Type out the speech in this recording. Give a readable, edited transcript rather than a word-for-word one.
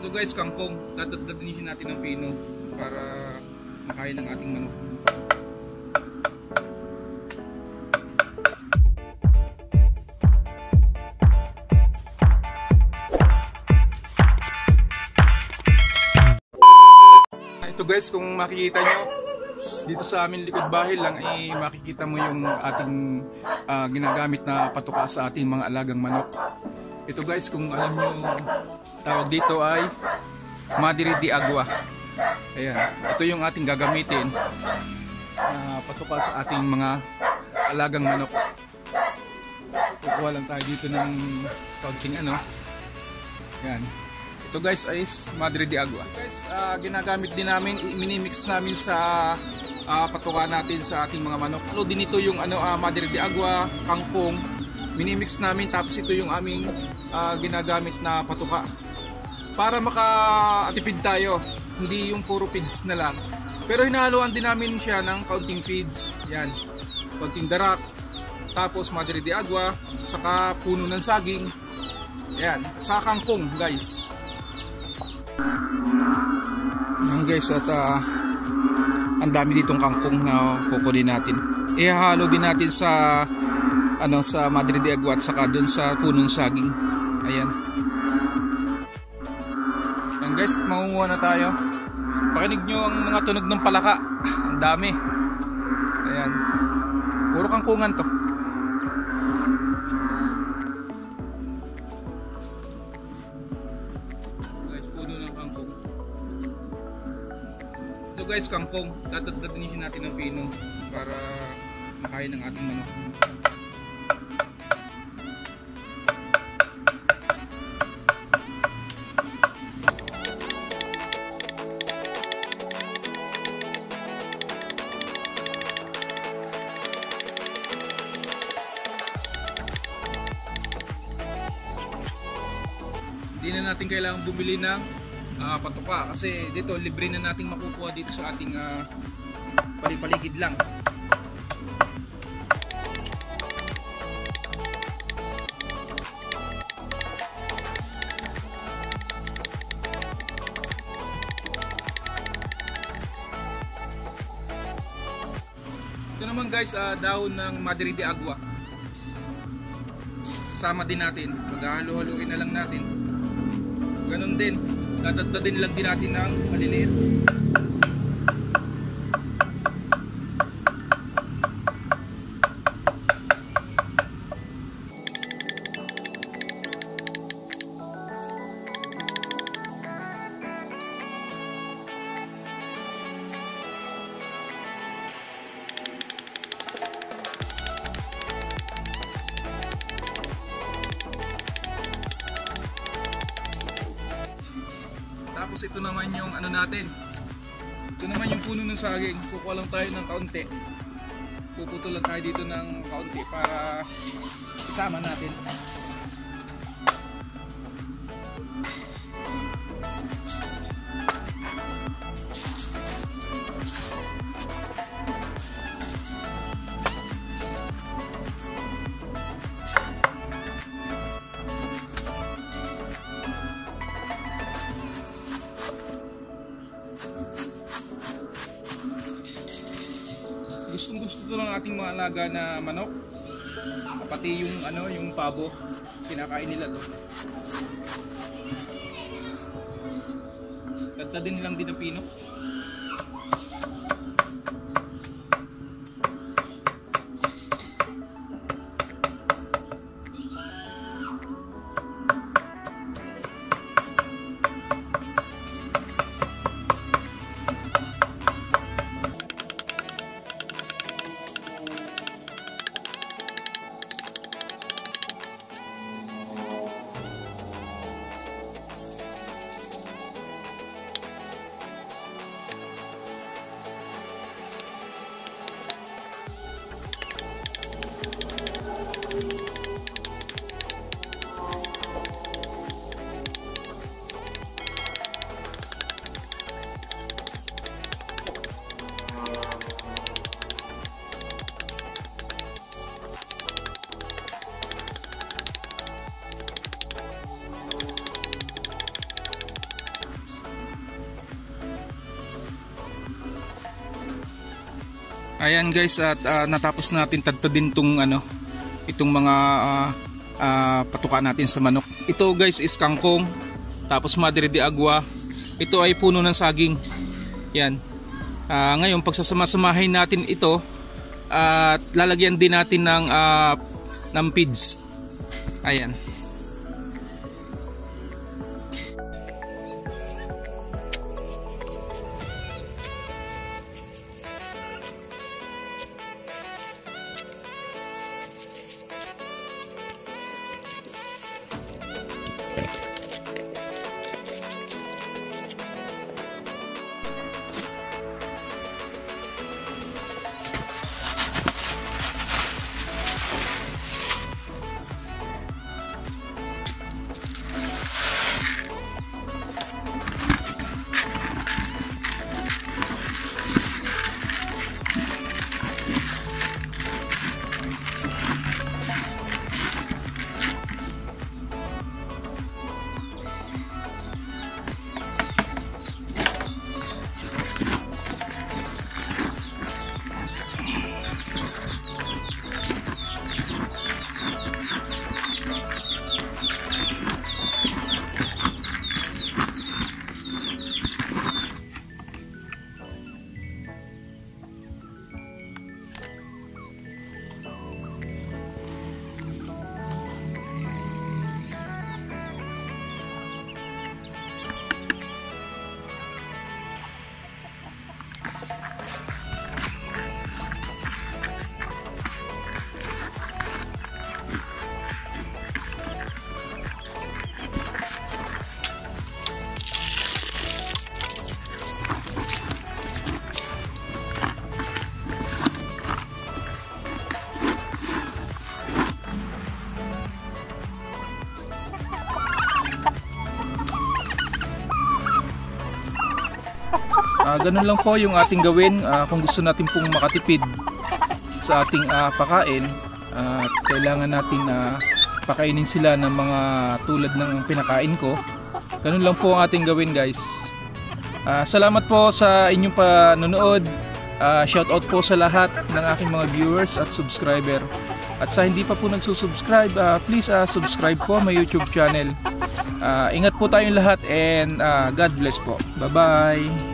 Ito guys, kangkong. Dadagdagan natin ng pino para makain ng ating manok. Ito guys, kung makikita nyo dito sa amin likod bahay lang, makikita mo yung ating ginagamit na patuka sa ating mga alagang manok. Ito guys, kung alam nyo, tawag dito ay Madre de Agua. Ayan, ito yung ating gagamitin patuka sa ating mga alagang manok. Kukuha lang tayo dito ng kaunting ano. Ayan. Ito guys ay Madre de Agua. Guys, ginagamit din namin, minimix namin sa patuka natin sa ating mga manok. Ano din ito yung Madre de Agua, kangkong. Minimix namin, tapos ito yung aming ginagamit na patuka. Para makaatipid tayo, hindi yung puro feeds na lang. Pero hinahaluan din namin siya ng kaunting feeds. Yan, kaunting darak, tapos Madre de Agua, saka puno ng saging. Yan, saka kangkong guys. Yan guys, at ang dami ditong kangkong na kukunin natin. Ihahalo din natin sa sa Madre de Agua at saka dun sa punong saging. Ayan. Yan guys, mangunguha na tayo. Pakinig nyo ang mga tunog ng palaka. Ang dami. Ayan. Puro kangkungan to. Ito guys, kangkong. Dadagdagan natin ng pino para makain ng ating manok. Hindi na natin kailangan bumili ng patuka kasi dito libre na nating makukuha dito sa ating paligid lang. Ito naman guys, dahon ng Madre de Agua. Sasama din natin, maghahalo-haluin na lang natin. Ganon din, dadagdagan lang din natin ng maliliit. Tapos ito naman yung natin. Ito naman yung puno ng saging. Kukuha lang tayo ng kaunti. Puputol lang tayo dito ng kaunti para isama natin. Gustong-gusto to ng ating mga alaga na manok. Pati yung yung pabo, kinakain nila to. Dadagdagan lang din ng pino. Ayan guys, at natapos natin tadtadin itong mga patuka natin sa manok. Ito guys is kangkong, tapos madre de agua. Ito ay puno ng saging. Yan. Ngayon pagsasama-samahin natin ito at lalagyan din natin ng feeds. Ayan. Ganun lang po yung ating gawin kung gusto natin pong makatipid sa ating pakain. Kailangan natin pakainin sila ng mga tulad ng pinakain ko. Ganun lang po ang ating gawin guys. Salamat po sa inyong panonood. Shoutout po sa lahat ng aking mga viewers at subscriber. At sa hindi pa po nagsusubscribe, please subscribe po my YouTube channel. Ingat po tayong lahat and God bless po. Bye bye.